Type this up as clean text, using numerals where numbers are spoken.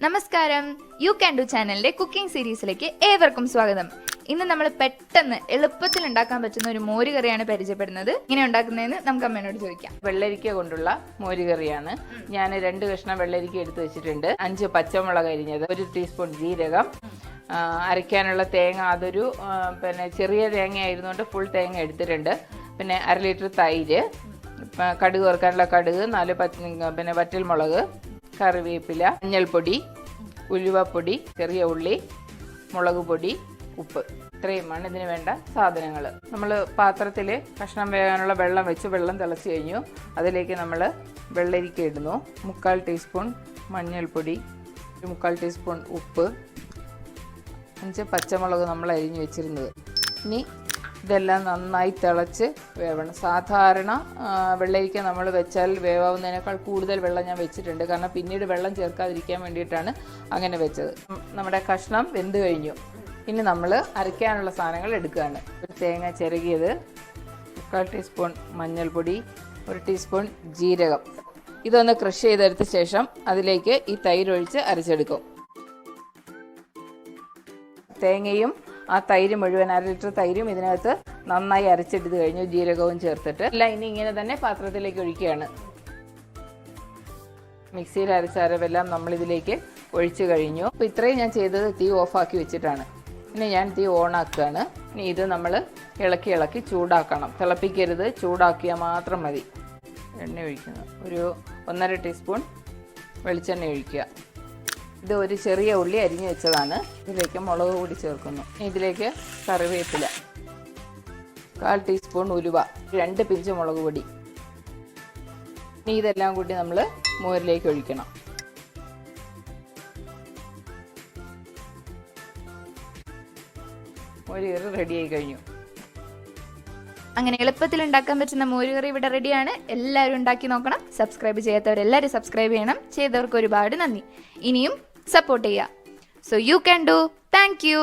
നമസ്കാരം, you can do ചാനലിന്റെ cooking സീരീസിലേക്ക് ഏവർക്കും സ്വാഗതം. ഇന്ന് നമ്മൾ പെട്ടെന്ന് എളുപ്പത്തിൽ ഉണ്ടാക്കാൻ പറ്റുന്ന ഒരു മോരുകറിയാണ് പരിചയപ്പെടുന്നത്. ഇങ്ങനെ ഉണ്ടാക്കുന്നതെന്ന് നമുക്ക് അമ്മേനോട് ചോദിക്കാം. വെള്ളരിക്ക കൊണ്ടുള്ള മോരുകറിയാണ്. ഞാൻ 2 കഷ്ണം വെള്ളരിക്ക എടുത്ത് വെച്ചിട്ടുണ്ട്. 5 പച്ചമുളക് അരിഞ്ഞത്, 1 ടീസ്പൂൺ ജീരകം, അരയ്ക്കാനുള്ള തേങ്ങ അതൊരു ചെറിയ തേങ്ങ ആയിരുന്നുകൊണ്ട് ഫുൾ തേങ്ങ എടുത്തിട്ടുണ്ട്. പിന്നെ 1/2 ലിറ്റർ തൈര്, കടുക് വറുക്കാനുള്ള കടുക്, 4 വറ്റൽമുളക്, കറിവേപ്പില, മഞ്ഞൾപ്പൊടി, ഉലുവപ്പൊടി, ചെറിയ ഉള്ളി, മുളക് പൊടി, ഉപ്പ്. ഇത്രയുമാണ് ഇതിന് വേണ്ട സാധനങ്ങൾ. നമ്മൾ പാത്രത്തിൽ കഷ്ണം വേകാനുള്ള വെള്ളം വെച്ച് വെള്ളം തിളച്ച് കഴിഞ്ഞു. അതിലേക്ക് നമ്മൾ വെള്ളരിക്ക ഇടുന്നു. 3/4 ടീസ്പൂൺ മഞ്ഞൾപ്പൊടി, 3/4 ടീസ്പൂൺ ഉപ്പ്, 5 പച്ചമുളക് നമ്മൾ അരിഞ്ഞു വെച്ചിരുന്നത്. ഇനി ഇതെല്ലാം നന്നായി തിളച്ച് വേവണം. സാധാരണ വെള്ളരിക്ക നമ്മൾ വെച്ചാൽ വേവാവുന്നതിനേക്കാൾ കൂടുതൽ വെള്ളം ഞാൻ വെച്ചിട്ടുണ്ട്. കാരണം പിന്നീട് വെള്ളം ചേർക്കാതിരിക്കാൻ വേണ്ടിയിട്ടാണ് അങ്ങനെ വെച്ചത്. നമ്മുടെ കഷ്ണം വെന്ത് കഴിഞ്ഞു. ഇനി നമ്മൾ അരയ്ക്കാനുള്ള സാധനങ്ങൾ എടുക്കുകയാണ്. ഒരു തേങ്ങ ചിരകിയത്, 3/4 ടീസ്പൂൺ മഞ്ഞൾപ്പൊടി, 1 ടീസ്പൂൺ ജീരകം. ഇതൊന്ന് ക്രഷ് ചെയ്തെടുത്ത ശേഷം അതിലേക്ക് ഈ തൈരൊഴിച്ച് അരച്ചെടുക്കും. തേങ്ങയും ആ തൈര് മുഴുവൻ 1/2 ലിറ്റർ തൈരും ഇതിനകത്ത് നന്നായി അരച്ചെടുത്ത് കഴിഞ്ഞു, ജീരകവും ചേർത്തിട്ട്. എല്ലാം ഇനി ഇങ്ങനെ തന്നെ പാത്രത്തിലേക്ക് ഒഴിക്കുകയാണ്. മിക്സിയിൽ അരച്ച അരവെല്ലാം നമ്മളിതിലേക്ക് ഒഴിച്ചു കഴിഞ്ഞു. അപ്പോൾ ഇത്രയും ഞാൻ ചെയ്തത് തീ ഓഫാക്കി വെച്ചിട്ടാണ്. ഇനി ഞാൻ തീ ഓണാക്കുകയാണ്. ഇനി ഇത് നമ്മൾ ഇളക്കി ചൂടാക്കണം. തിളപ്പിക്കരുത്, ചൂടാക്കിയാൽ മാത്രം മതി. എണ്ണ ഒഴിക്കുന്നു. ഒരു 1.5 ടീസ്പൂൺ വെളിച്ചെണ്ണ ഒഴിക്കുക. ഇത് ഒരു ചെറിയ ഉള്ളി അരിഞ്ഞു വെച്ചതാണ്. ഇതിലേക്ക് മുളക് പൊടി ചേർക്കുന്നു. ഇതിലേക്ക് കറിവേപ്പില, 1/4 ടീസ്പൂൺ ഉലുവ, 2 പിഞ്ച് മുളക് പൊടി. ഇനി ഇതെല്ലാം കൂടി നമ്മൾ മോരിലേക്ക് ഒഴിക്കണം. മോരുകറി റെഡിയായി കഴിഞ്ഞു. അങ്ങനെ എളുപ്പത്തിൽ ഉണ്ടാക്കാൻ പറ്റുന്ന മോരുകറി ഇവിടെ റെഡിയാണ്. എല്ലാവരും ഉണ്ടാക്കി നോക്കണം. സബ്സ്ക്രൈബ് ചെയ്യാത്തവരെല്ലാവരും സബ്സ്ക്രൈബ് ചെയ്യണം. ചെയ്തവർക്ക് ഒരുപാട് നന്ദി. ഇനിയും സപ്പോർട്ട് ചെയ്യുക. So you can do. Thank you.